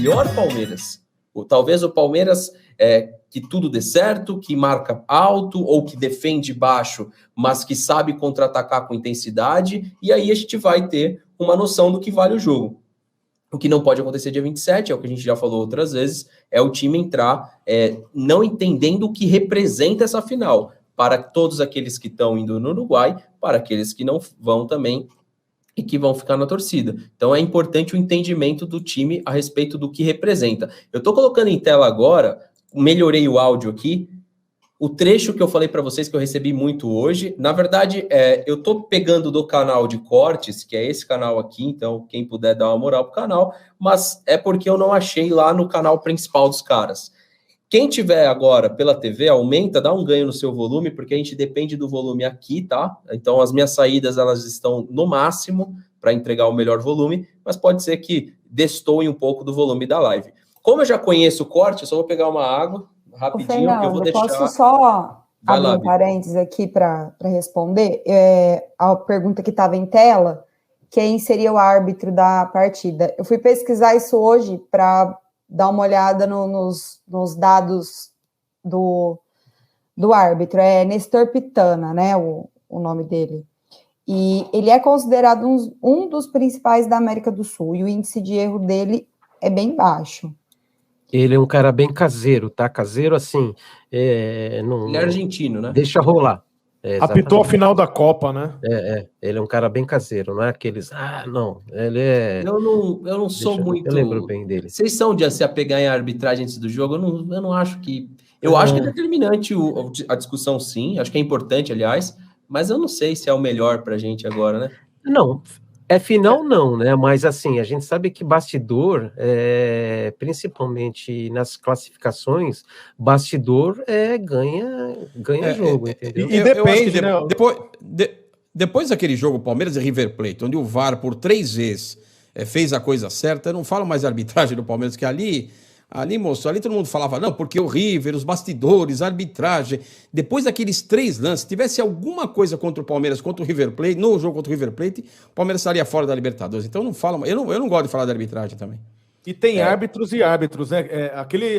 melhor Palmeiras. Talvez o Palmeiras que tudo dê certo, que marca alto ou que defende baixo, mas que sabe contra-atacar com intensidade, e aí a gente vai ter uma noção do que vale o jogo. O que não pode acontecer dia 27, é o que a gente já falou outras vezes, é o time entrar não entendendo o que representa essa final, para todos aqueles que estão indo no Uruguai, para aqueles que não vão também e que vão ficar na torcida. Então é importante o entendimento do time a respeito do que representa. Eu estou colocando em tela agora, melhorei o áudio aqui, o trecho que eu falei para vocês que eu recebi muito hoje. Na verdade, eu estou pegando do canal de cortes, que é esse canal aqui, então quem puder dar uma moral pro canal, mas é porque eu não achei lá no canal principal dos caras. Quem tiver agora pela TV, aumenta, dá um ganho no seu volume, porque a gente depende do volume aqui, tá? Então as minhas saídas, elas estão no máximo para entregar o melhor volume, mas pode ser que destoe um pouco do volume da live. Como eu já conheço o corte, eu só vou pegar uma água rapidinho, Fernando, que eu vou deixar... posso só abrir lá, um parênteses aqui para responder? A pergunta que estava em tela, quem seria o árbitro da partida? Eu fui pesquisar isso hoje para dar uma olhada nos dados do árbitro. É Nestor Pitana, né, o nome dele. E ele é considerado um dos principais da América do Sul, e o índice de erro dele é bem baixo. Ele é um cara bem caseiro, tá? Caseiro, assim... Ele é argentino, né? Deixa rolar. Apitou a final da Copa, né? Ele é um cara bem caseiro, não é aqueles... não, ele é... Eu não sou muito... Eu lembro bem dele. Vocês são de se apegar em arbitragem antes do jogo? Eu não acho que... Eu acho que é determinante a discussão, sim. Acho que é importante, aliás. Mas eu não sei se é o melhor pra gente agora, né? Não, final não, né? Mas assim, a gente sabe que bastidor, principalmente nas classificações, bastidor ganha jogo, entendeu? E depende, né? Depois daquele jogo Palmeiras e River Plate, onde o VAR por 3 vezes fez a coisa certa, eu não falo mais da arbitragem do Palmeiras, que ali, moço, ali todo mundo falava, não, porque o River, os bastidores, a arbitragem. Depois daqueles 3 lances, se tivesse alguma coisa contra o Palmeiras, contra o River Plate, no jogo contra o River Plate, o Palmeiras estaria fora da Libertadores. Então não falo, eu não gosto de falar da arbitragem também. E tem árbitros e árbitros, né?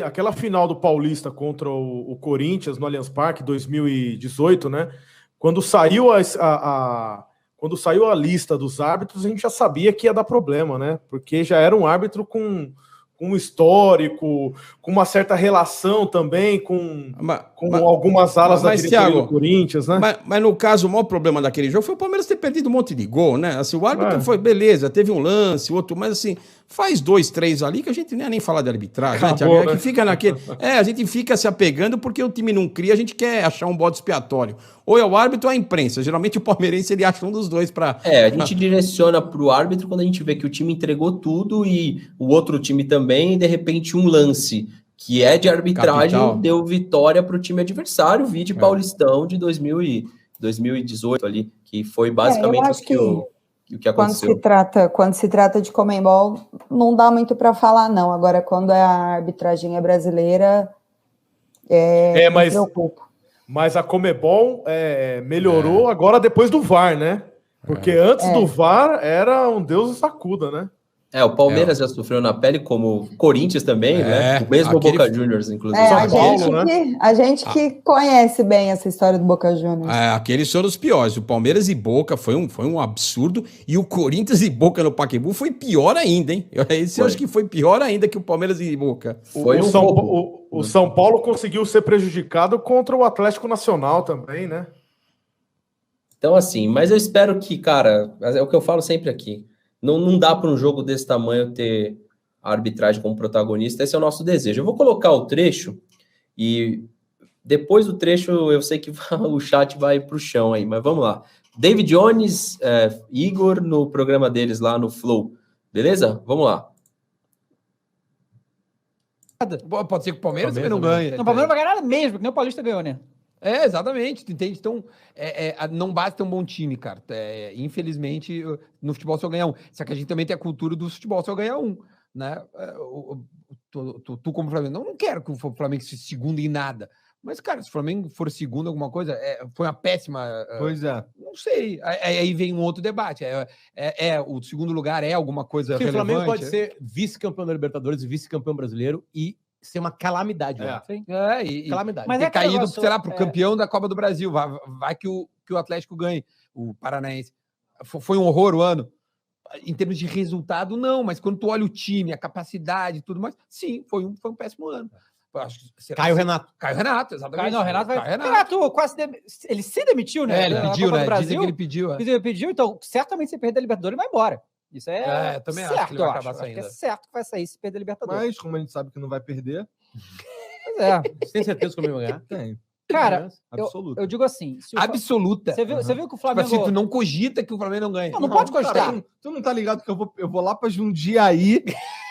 Aquela final do Paulista contra o Corinthians no Allianz Parque, 2018, né? Quando saiu quando saiu a lista dos árbitros, a gente já sabia que ia dar problema, né? Porque já era um árbitro com um histórico, com uma certa relação também com algumas alas da diretoria do Corinthians, né? Mas no caso, o maior problema daquele jogo foi o Palmeiras ter perdido um monte de gol, né? Assim, o árbitro foi, beleza, teve um lance, outro, mas assim, faz 2, 3 ali que a gente nem falar de arbitragem, acabou, né? Que fica naquele... a gente fica se apegando porque o time não cria, a gente quer achar um bode expiatório. Ou é o árbitro ou é a imprensa. Geralmente o palmeirense, ele acha um dos dois para... a gente direciona pro árbitro quando a gente vê que o time entregou tudo e o outro time também, e de repente um lance que é de arbitragem deu vitória pro time adversário, vídeo Paulistão de 2018 ali, que foi basicamente o que aconteceu. Quando se trata de Conmebol, não dá muito para falar, não. Agora, quando a arbitragem é brasileira, me preocupa. Mas a Conmebol melhorou agora depois do VAR, né? Porque antes do VAR era um Deus sacuda, né? O Palmeiras já sofreu na pele, como o Corinthians também, né? O mesmo Boca Juniors, inclusive. A gente que conhece bem essa história do Boca Juniors. Aqueles foram os piores. O Palmeiras e Boca foi um absurdo. E o Corinthians e Boca no Pacaembu foi pior ainda, hein? Eu acho que foi pior ainda que o Palmeiras e Boca. O São Paulo conseguiu ser prejudicado contra o Atlético Nacional também, né? Então, assim, mas eu espero que, cara, é o que eu falo sempre aqui. Não dá para um jogo desse tamanho ter a arbitragem como protagonista. Esse é o nosso desejo. Eu vou colocar o trecho e depois do trecho eu sei que o chat vai para o chão aí, mas vamos lá. David Jones, Igor, no programa deles lá no Flow. Beleza? Vamos lá. Pode ser que o Palmeiras também não ganhe. Não, o Palmeiras não vai ganhar nada mesmo, porque nem o Paulista ganhou, né? Exatamente, entende? Então, não basta ter um bom time, cara. Infelizmente, no futebol só ganha um. Só que a gente também tem a cultura do futebol só ganhar um, né? Tu como Flamengo, não quero que o Flamengo se segunda em nada, Mas, cara, se o Flamengo for segundo alguma coisa, foi uma péssima... Pois é. Não sei. Aí vem um outro debate. O segundo lugar é alguma coisa Porque o relevante? Flamengo pode ser vice-campeão da Libertadores e vice-campeão brasileiro e ser uma calamidade. Né? Calamidade. Mas ter é aquele caído, negócio, sei lá, pro campeão da Copa do Brasil. Vai que o Atlético ganhe, o Paranaense. Foi um horror o ano. Em termos de resultado, não. Mas quando tu olha o time, a capacidade e tudo mais, sim, foi um péssimo ano. Caio Renato, exatamente. Renato vai. Renato. Renato quase ele se demitiu, né? Ele Na pediu, Copa né? do Brasil. Dizem que ele pediu. Ele pediu, então certamente se perder a Libertadores, ele vai embora. Isso é também certo, acho que ele vai eu acabar acho. saindo. Acho que é certo que vai sair se perder a Libertadores. mas como a gente sabe que não vai perder, Pois é. você tem certeza que o Flamengo vai ganhar? Tem. Cara, Absoluto. eu digo assim... Se o Absoluta. Você viu que o Tipo Flamengo... assim, tu não cogita que o Flamengo não ganha. Não pode cara, costar. tu não tá ligado que eu vou lá pra Jundiaí,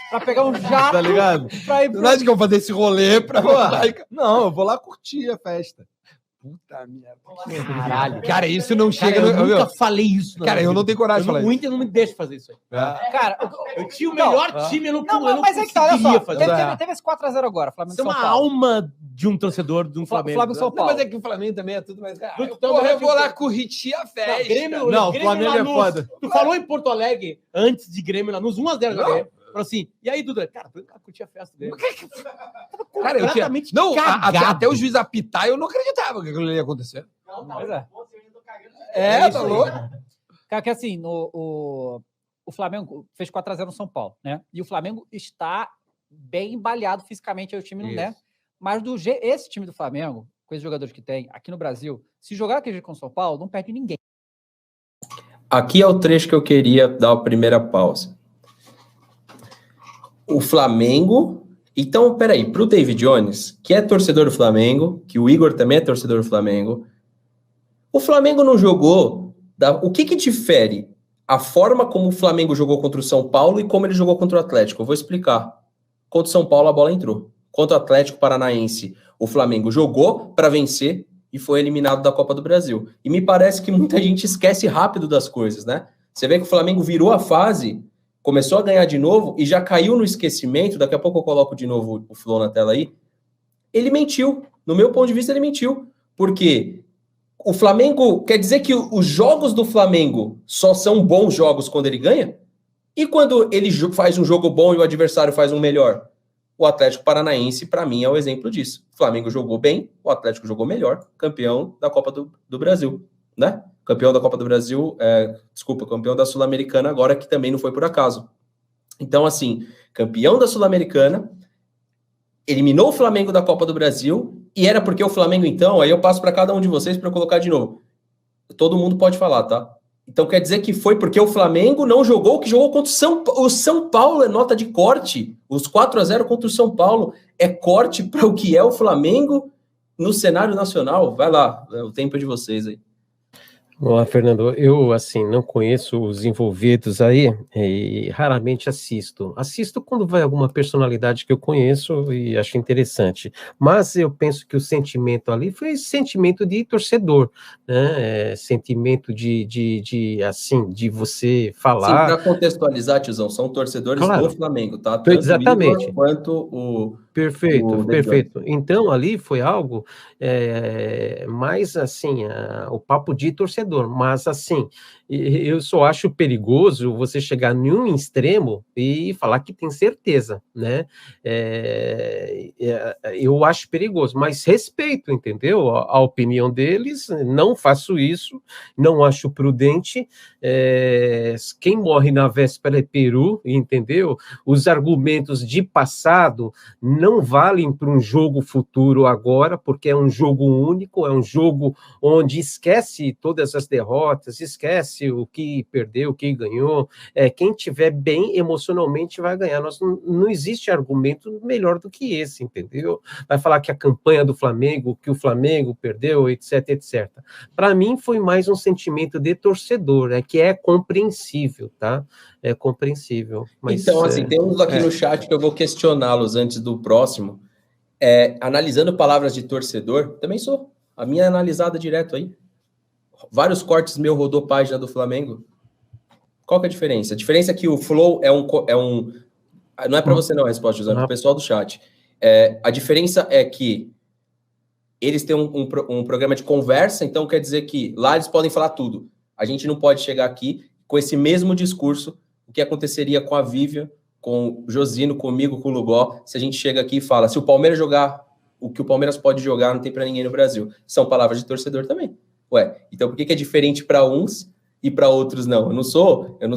Pra pegar um jato... tá ligado? Pra ir Não acha que eu vou fazer esse rolê pra... Não, eu vou lá curtir a festa. Puta merda. Caralho. Cara, isso não chega... Cara, eu no- nunca falei isso. Cara, eu não tenho coragem de falar O isso. Inter não me deixa fazer isso aí. Cara, Eu tinha o melhor time, eu não, mas é que tá, olha conseguiria só. fazer. Teve esse 4x0 agora, Flamengo Isso é São uma Paulo. alma de um torcedor de um Flamengo. Flamengo São Não, Paulo. mas é que o Flamengo também é tudo mais... Então, Porra, eu mas vou lá que- curtir a festa. Grêmio, Não, o Grêmio Flamengo é um um Lanús. foda. Tu falou em Porto Alegre antes de Grêmio e Lanús, 1x0 Não. Grêmio. Falou assim, e aí, Duda? Cara, tô indo lá curtir a festa dele. Cara, eu tinha... Completamente Não, cagado. até o juiz apitar, eu não acreditava que aquilo ia acontecer. Pois é. É, isso tá aí. louco? Cara, que assim, o Flamengo fez 4x0 no São Paulo, né? E o Flamengo está bem embaleado fisicamente, aí o time não é. Mas esse time do Flamengo, com esses jogadores que tem aqui no Brasil, se jogar aquele com o São Paulo, não perde ninguém. Aqui é o trecho que eu queria dar a primeira pausa. O Flamengo... Então, peraí, pro David Jones, que é torcedor do Flamengo, que o Igor também é torcedor do Flamengo, o Flamengo não jogou... O que difere a forma como o Flamengo jogou contra o São Paulo e como ele jogou contra o Atlético? Eu vou explicar. Contra o São Paulo, a bola entrou. Contra o Atlético Paranaense, o Flamengo jogou para vencer e foi eliminado da Copa do Brasil. E me parece que muita gente esquece rápido das coisas, né? Você vê que o Flamengo virou a fase, começou a ganhar de novo e já caiu no esquecimento. Daqui a pouco eu coloco de novo o Flow na tela aí. Ele mentiu. No meu ponto de vista, ele mentiu. Porque o Flamengo... Quer dizer que os jogos do Flamengo só são bons jogos quando ele ganha? E quando ele faz um jogo bom e o adversário faz um melhor? O Atlético Paranaense, para mim, é o exemplo disso. O Flamengo jogou bem, o Atlético jogou melhor, campeão da Copa do Brasil, né? Campeão da Copa do Brasil, campeão da Sul-Americana agora, que também não foi por acaso. Então, assim, campeão da Sul-Americana, eliminou o Flamengo da Copa do Brasil, e era porque o Flamengo, então, aí eu passo para cada um de vocês para eu colocar de novo. Todo mundo pode falar, tá? Então quer dizer que foi porque o Flamengo não jogou o que jogou contra o São Paulo, é nota de corte. Os 4x0 contra o São Paulo é corte para o que é o Flamengo no cenário nacional. Vai lá, o tempo é de vocês aí. Olá, Fernando. Eu, assim, não conheço os envolvidos aí e raramente assisto. Assisto quando vai alguma personalidade que eu conheço e acho interessante. Mas eu penso que o sentimento ali foi sentimento de torcedor, né? Sentimento de você falar... Sim, para contextualizar, tiozão, são torcedores Claro. do Flamengo, tá? Tanto Exatamente. o Igor quanto o... Perfeito, perfeito. Então, ali foi algo mais, assim, o papo de torcedor, mas, assim, eu só acho perigoso você chegar em um extremo e falar que tem certeza, né? Eu acho perigoso, mas respeito, entendeu? A opinião deles, não faço isso, não acho prudente. Quem morre na véspera é peru, entendeu? Os argumentos de passado não valem para um jogo futuro agora, porque é um jogo único, é um jogo onde esquece todas as derrotas, esquece o que perdeu, o que ganhou. Quem tiver bem emocionalmente vai ganhar. Não existe argumento melhor do que esse, entendeu? Vai falar que a campanha do Flamengo, que o Flamengo perdeu, etc, etc. Para mim foi mais um sentimento de torcedor, que é compreensível, tá? É compreensível. Mas, então, assim, tem uns aqui no chat que eu vou questioná-los antes do próximo. Analisando palavras de torcedor, também sou. A minha é analisada direto aí. Vários cortes meu rodou página do Flamengo. Qual que é a diferença? A diferença é que o Flow é um não é para você não a resposta, José, é para o pessoal do chat. A diferença é que eles têm um programa de conversa, então quer dizer que lá eles podem falar tudo. A gente não pode chegar aqui com esse mesmo discurso, o que aconteceria com a Vivian, com o Josino, comigo, com o Lugó, se a gente chega aqui e fala, se o Palmeiras jogar o que o Palmeiras pode jogar, não tem para ninguém no Brasil. São palavras de torcedor também. Ué, então por que é diferente para uns e para outros não? Eu não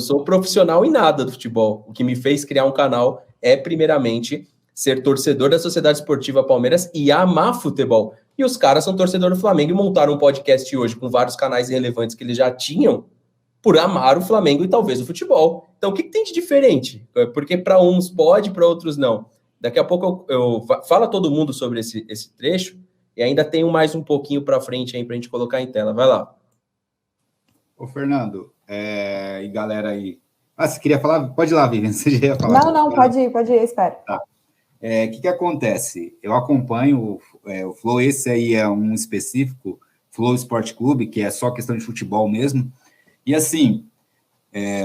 sou profissional em nada do futebol. O que me fez criar um canal é, primeiramente, ser torcedor da Sociedade Esportiva Palmeiras e amar futebol. E os caras são torcedor do Flamengo e montaram um podcast hoje com vários canais irrelevantes que eles já tinham por amar o Flamengo e talvez o futebol. Então, o que tem de diferente? Porque para uns pode, para outros não. Daqui a pouco fala todo mundo sobre esse trecho e ainda tenho mais um pouquinho para frente aí para a gente colocar em tela. Vai lá. Ô, Fernando, e galera aí. Você queria falar? Pode ir lá, Vivian, você já ia falar. Não, pode ir, espera. Tá. O que acontece? Eu acompanho o Flow, esse aí é um específico, Flow Esporte Clube, que é só questão de futebol mesmo. E assim,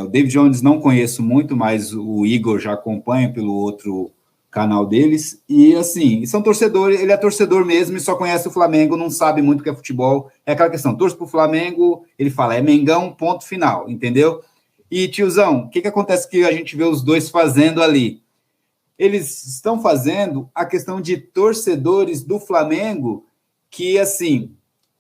o David Jones não conheço muito, mas o Igor já acompanha pelo outro canal deles. E assim, são torcedores, ele é torcedor mesmo e só conhece o Flamengo, não sabe muito o que é futebol. É aquela questão, torce pro Flamengo, ele fala, é Mengão, ponto final, entendeu? E, tiozão, o que acontece que a gente vê os dois fazendo ali? Eles estão fazendo a questão de torcedores do Flamengo que, assim,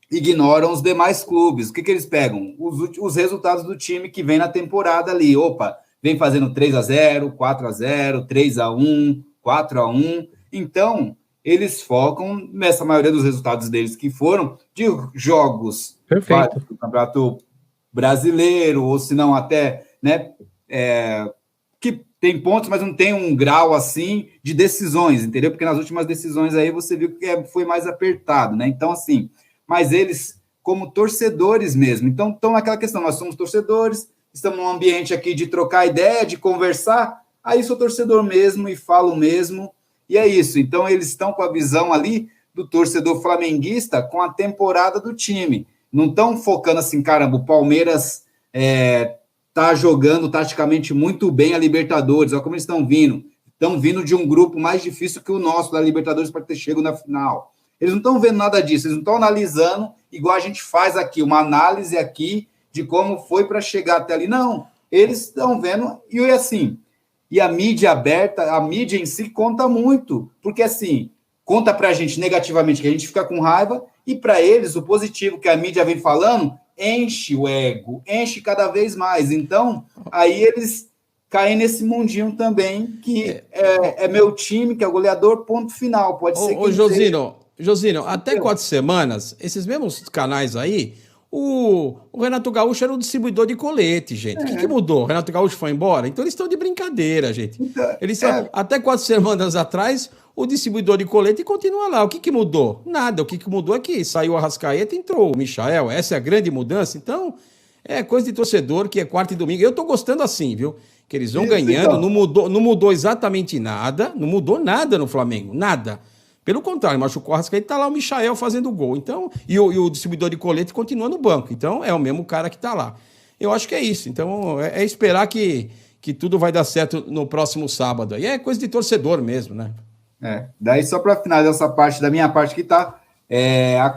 ignoram os demais clubes. O que eles pegam? Os resultados do time que vem na temporada ali. Opa, vem fazendo 3-0, 4-0, 3-1, 4-1. Então, eles focam nessa maioria dos resultados deles que foram de jogos do Campeonato Brasileiro, ou se não até, né, que tem pontos, mas não tem um grau assim de decisões, entendeu? Porque nas últimas decisões aí você viu que foi mais apertado, né? Então, assim, mas eles, como torcedores mesmo, então estão naquela questão, nós somos torcedores, estamos num ambiente aqui de trocar ideia, de conversar, aí sou torcedor mesmo e falo mesmo, e é isso. Então, eles estão com a visão ali do torcedor flamenguista com a temporada do time. Não estão focando assim, caramba, o Palmeiras tá jogando taticamente muito bem a Libertadores, olha como eles estão vindo de um grupo mais difícil que o nosso da Libertadores para ter chego na final. Eles não estão vendo nada disso, eles não estão analisando igual a gente faz aqui, uma análise aqui de como foi para chegar até ali. Não, eles estão vendo, e assim, e a mídia aberta, a mídia em si conta muito, porque assim, conta para a gente negativamente, que a gente fica com raiva, e para eles, o positivo que a mídia vem falando, enche o ego, enche cada vez mais. Então, aí eles caem nesse mundinho também, que é meu time, que é o goleador, ponto final. Pode ser que... Josino, até 4 semanas, esses mesmos canais aí, o Renato Gaúcho era o distribuidor de colete, gente. O que mudou? O Renato Gaúcho foi embora? Então eles estão de brincadeira, gente. Até 4 semanas atrás, o distribuidor de colete continua lá. O que mudou? Nada. O que mudou é que saiu o Arrascaeta e entrou o Michael. Essa é a grande mudança. Então, é coisa de torcedor que é quarta e domingo. Eu tô gostando assim, viu? Que eles vão ganhando. Então. Não mudou exatamente nada. Não mudou nada no Flamengo. Nada. Pelo contrário, machucou o Arrascaeta e tá lá o Michael fazendo gol. Então, e o distribuidor de colete continua no banco. Então, é o mesmo cara que tá lá. Eu acho que é isso. Então, é esperar que tudo vai dar certo no próximo sábado. E é coisa de torcedor mesmo, né? Daí só para finalizar essa parte da minha parte que tá,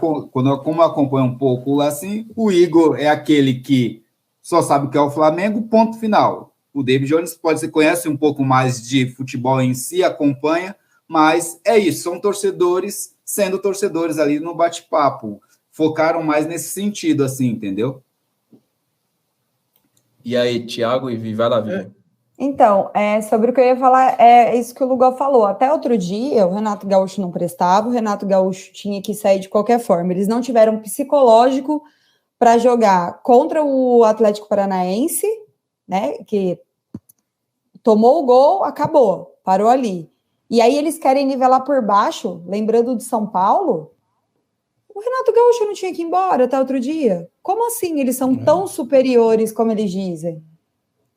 como eu acompanho um pouco lá assim, o Igor é aquele que só sabe o que é o Flamengo, ponto final. O David Jones você conhece um pouco mais de futebol em si, acompanha, mas é isso, são torcedores sendo torcedores ali no bate-papo, focaram mais nesse sentido assim, entendeu? E aí, Thiago e Vi, vai lá, Vivi. Então, sobre o que eu ia falar, é isso que o Lugol falou. Até outro dia, o Renato Gaúcho não prestava, o Renato Gaúcho tinha que sair de qualquer forma. Eles não tiveram psicológico para jogar contra o Atlético Paranaense, né? Que tomou o gol, acabou, parou ali. E aí eles querem nivelar por baixo, lembrando de São Paulo. O Renato Gaúcho não tinha que ir embora até outro dia. Como assim eles são tão superiores como eles dizem?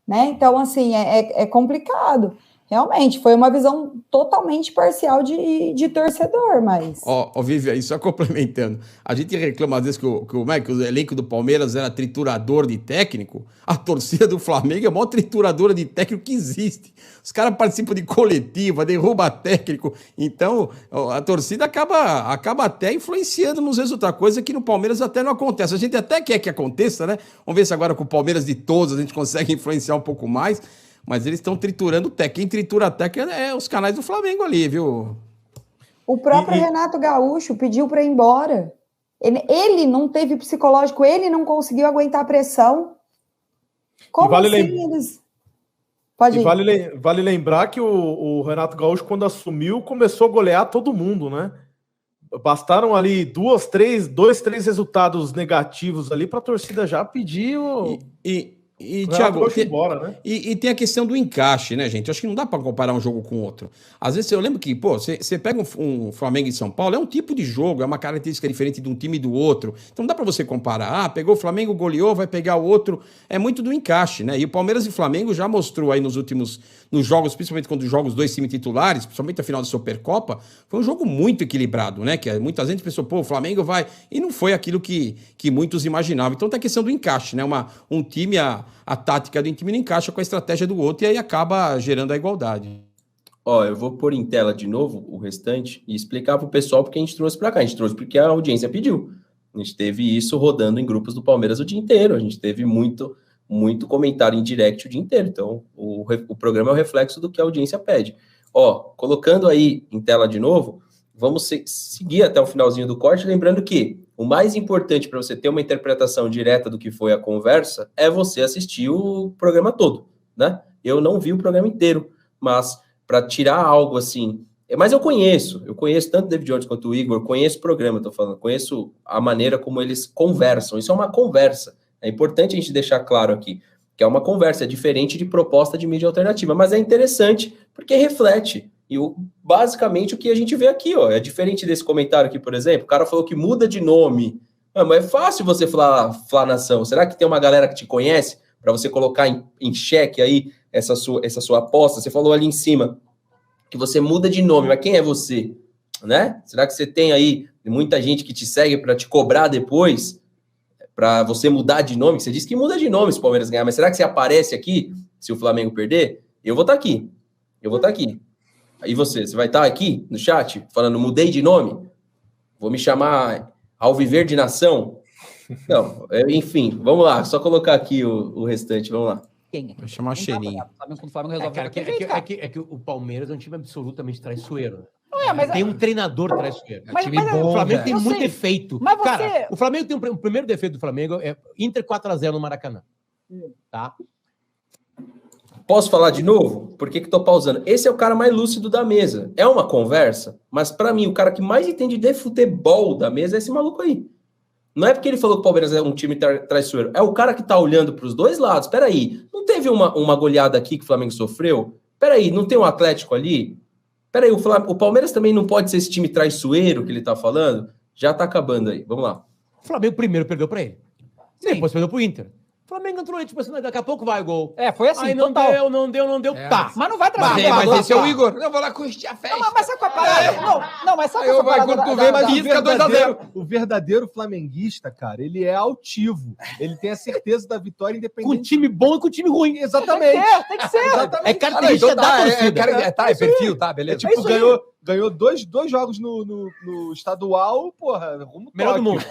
Né? Então, assim, é complicado. Realmente, foi uma visão totalmente parcial de torcedor, mas... Ó, Vivi, aí só complementando. A gente reclama às vezes que o elenco do Palmeiras era triturador de técnico. A torcida do Flamengo é a maior trituradora de técnico que existe. Os caras participam de coletiva, derruba técnico. Então, a torcida acaba até influenciando nos resultados, coisa que no Palmeiras até não acontece. A gente até quer que aconteça, né? Vamos ver se agora com o Palmeiras de todos a gente consegue influenciar um pouco mais. Mas eles estão triturando o técnico. Quem tritura a técnica é os canais do Flamengo ali, viu? O próprio Renato Gaúcho pediu para ir embora. Ele não teve psicológico, ele não conseguiu aguentar a pressão. Como assim eles... Pode ir. Vale lembrar que o Renato Gaúcho, quando assumiu, começou a golear todo mundo, né? Bastaram ali dois, três resultados negativos ali para a torcida já pedir o... E Thiago, embora, né? e tem a questão do encaixe, né, gente? Eu acho que não dá para comparar um jogo com outro. Às vezes eu lembro que, você pega um Flamengo e São Paulo, é um tipo de jogo, é uma característica diferente de um time e do outro. Então não dá para você comparar. Pegou o Flamengo, goleou, vai pegar o outro. É muito do encaixe, né? E o Palmeiras e Flamengo já mostrou aí nos jogos, principalmente quando jogam os dois times titulares, principalmente a final da Supercopa, foi um jogo muito equilibrado, né? Que muita gente pensou, o Flamengo vai... E não foi aquilo que muitos imaginavam. Então tem a questão do encaixe, né? Um time... A tática do time não encaixa com a estratégia do outro e aí acaba gerando a igualdade. Eu vou pôr em tela de novo o restante e explicar para o pessoal porque a gente trouxe para cá. A gente trouxe porque a audiência pediu. A gente teve isso rodando em grupos do Palmeiras o dia inteiro. A gente teve muito comentário em direct o dia inteiro. Então, o programa é o reflexo do que a audiência pede. Colocando aí em tela de novo, vamos seguir até o finalzinho do corte, lembrando que o mais importante para você ter uma interpretação direta do que foi a conversa é você assistir o programa todo, né? Eu não vi o programa inteiro, mas para tirar algo assim... Mas eu conheço tanto o David Jones quanto o Igor, conheço o programa, conheço a maneira como eles conversam. Isso é uma conversa. É importante a gente deixar claro aqui, que é uma conversa, é diferente de proposta de mídia alternativa, mas é interessante porque reflete. E basicamente o que a gente vê aqui, é diferente desse comentário aqui, por exemplo, o cara falou que muda de nome. Mas é fácil você falar Nação. Será que tem uma galera que te conhece para você colocar em xeque aí essa sua aposta? Você falou ali em cima que você muda de nome, mas quem é você? Né? Será que você tem aí muita gente que te segue para te cobrar depois, para você mudar de nome? Você disse que muda de nome se o Palmeiras ganhar, mas será que você aparece aqui se o Flamengo perder? Eu vou estar aqui. E você vai estar aqui no chat falando, mudei de nome? Vou me chamar Alviverde Nação? Não, enfim, vamos lá, só colocar aqui o restante, vamos lá. Quem? Vai chamar Cheirinho. O Flamengo resolve é que o Palmeiras é um time absolutamente traiçoeiro. Mas tem um treinador traiçoeiro. Bom, o Flamengo tem muito defeito. Mas você... Cara, o Flamengo tem o primeiro defeito do Flamengo é Inter 4-0 no Maracanã. Tá? Posso falar de novo? Por que tô pausando? Esse é o cara mais lúcido da mesa. É uma conversa, mas para mim, o cara que mais entende de futebol da mesa é esse maluco aí. Não é porque ele falou que o Palmeiras é um time traiçoeiro. É o cara que tá olhando para os dois lados. Peraí, não teve uma goleada aqui que o Flamengo sofreu? Peraí, não tem um Atlético ali? Peraí, o Palmeiras também não pode ser esse time traiçoeiro que ele tá falando? Já tá acabando aí, vamos lá. O Flamengo primeiro perdeu para ele. Depois perdeu pro Inter. O Flamengo entrou, tipo assim, daqui a pouco vai o gol. Foi assim, aí não deu, tá. Mas não vai trazer. Mas esse é o Igor. Eu vou lá curtir a festa. Mas sabe qual é a parada? Não, mas sabe qual é a parada? Quando tu vem, mas pisca 2-0. O verdadeiro flamenguista, cara, ele é altivo. Ele tem a certeza da vitória independente. Com time bom e com time ruim. Exatamente. Tem que ser. É característica da torcida. É perfil, tá, beleza. Tipo, ganhou dois jogos no estadual, porra, rumo melhor do mundo.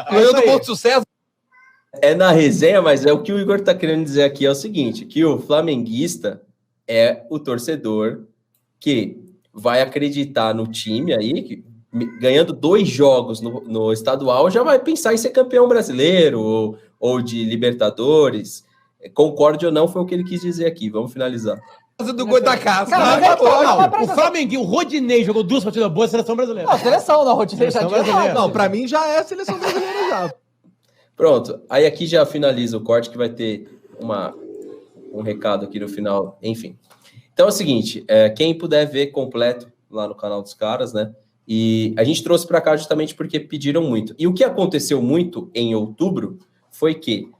Ganhou do Ponto Sucesso. É na resenha, mas é o que o Igor tá querendo dizer aqui é o seguinte, que o flamenguista é o torcedor que vai acreditar no time aí, que, ganhando 2 jogos no estadual, já vai pensar em ser campeão brasileiro ou de Libertadores. Concorde ou não, foi o que ele quis dizer aqui. Vamos finalizar. Do gol da casa. O Flamenguinho, o Rodinei jogou 2 partidas boas, seleção brasileira. Não, seleção não, Rodinei já tinha. Não, pra mim já é a seleção brasileira já. Pronto, aí aqui já finaliza o corte que vai ter um recado aqui no final, enfim. Então é o seguinte, quem puder ver completo lá no canal dos caras, né? E a gente trouxe para cá justamente porque pediram muito. E o que aconteceu muito em outubro foi que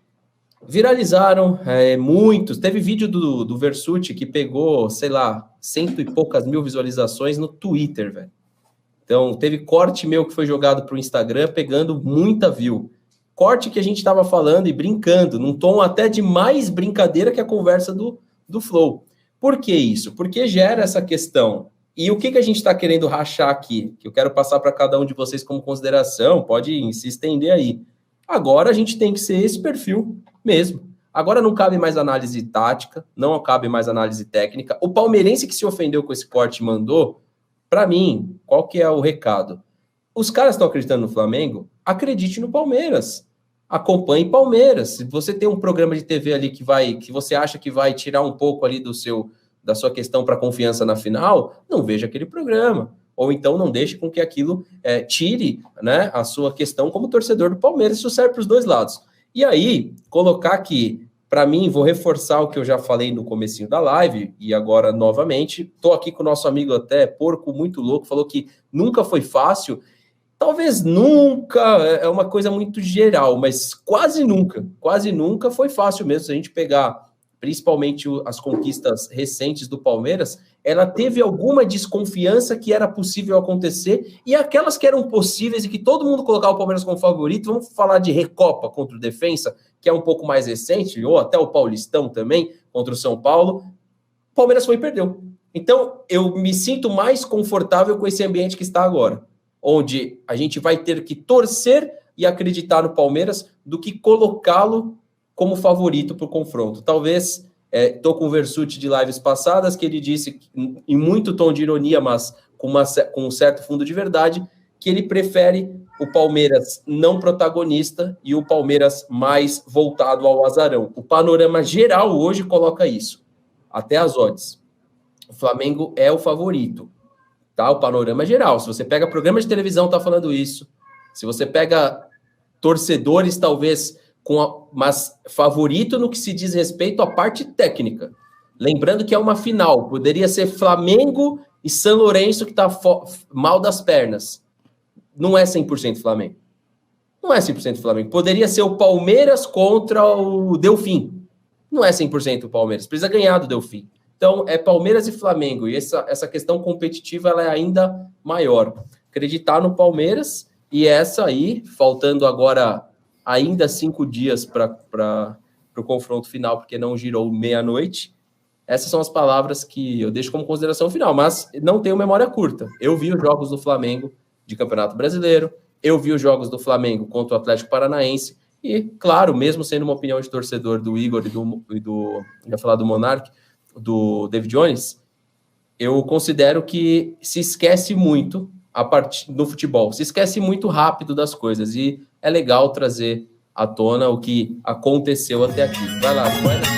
Viralizaram muitos. Teve vídeo do Versucci que pegou, sei lá, 100 e poucas mil visualizações no Twitter, velho. Então, teve corte meu que foi jogado para o Instagram, pegando muita view. Corte que a gente estava falando e brincando, num tom até de mais brincadeira que a conversa do Flow. Por que isso? Porque gera essa questão. E o que a gente está querendo rachar aqui? Que eu quero passar para cada um de vocês como consideração, pode se estender aí. Agora a gente tem que ser esse perfil mesmo. Agora não cabe mais análise tática, não cabe mais análise técnica. O palmeirense que se ofendeu com esse corte mandou, para mim, qual que é o recado? Os caras estão acreditando no Flamengo? Acredite no Palmeiras. Acompanhe Palmeiras. Se você tem um programa de TV ali que você acha que vai tirar um pouco ali da sua questão para confiança na final, não veja aquele programa. Ou então não deixe com que aquilo tire, né, a sua questão como torcedor do Palmeiras. Isso serve para os dois lados. E aí, colocar aqui, para mim, vou reforçar o que eu já falei no comecinho da live, e agora novamente, estou aqui com o nosso amigo até, Porco Muito Louco, falou que nunca foi fácil. Talvez nunca, é uma coisa muito geral, mas quase nunca foi fácil mesmo. Se a gente pegar principalmente as conquistas recentes do Palmeiras, ela teve alguma desconfiança que era possível acontecer, e aquelas que eram possíveis e que todo mundo colocava o Palmeiras como favorito, vamos falar de Recopa contra o Defensa, que é um pouco mais recente, ou até o Paulistão também, contra o São Paulo, o Palmeiras foi e perdeu. Então, eu me sinto mais confortável com esse ambiente que está agora, onde a gente vai ter que torcer e acreditar no Palmeiras do que colocá-lo como favorito para o confronto. Talvez, estou com o Versucci de lives passadas, que ele disse, em muito tom de ironia, mas com um certo fundo de verdade, que ele prefere o Palmeiras não protagonista e o Palmeiras mais voltado ao azarão. O panorama geral hoje coloca isso, até as odds. O Flamengo é o favorito, tá? O panorama geral. Se você pega programa de televisão, tá falando isso. Se você pega torcedores, talvez... mas favorito no que se diz respeito à parte técnica. Lembrando que é uma final, poderia ser Flamengo e São Lourenço que está mal das pernas. Não é 100% Flamengo. Não é 100% Flamengo. Poderia ser o Palmeiras contra o Delfim. Não é 100% o Palmeiras. Precisa ganhar do Delfim. Então, é Palmeiras e Flamengo. E essa questão competitiva ela é ainda maior. Acreditar no Palmeiras e essa aí, faltando agora... ainda 5 dias para o confronto final, porque não girou meia-noite. Essas são as palavras que eu deixo como consideração final, mas não tenho memória curta. Eu vi os jogos do Flamengo de Campeonato Brasileiro, eu vi os jogos do Flamengo contra o Atlético Paranaense, e, claro, mesmo sendo uma opinião de torcedor do Igor e do ia falar do Monark, do David Jones, eu considero que se esquece muito no futebol, se esquece muito rápido das coisas, e é legal trazer à tona o que aconteceu até aqui. Vai lá, vai lá.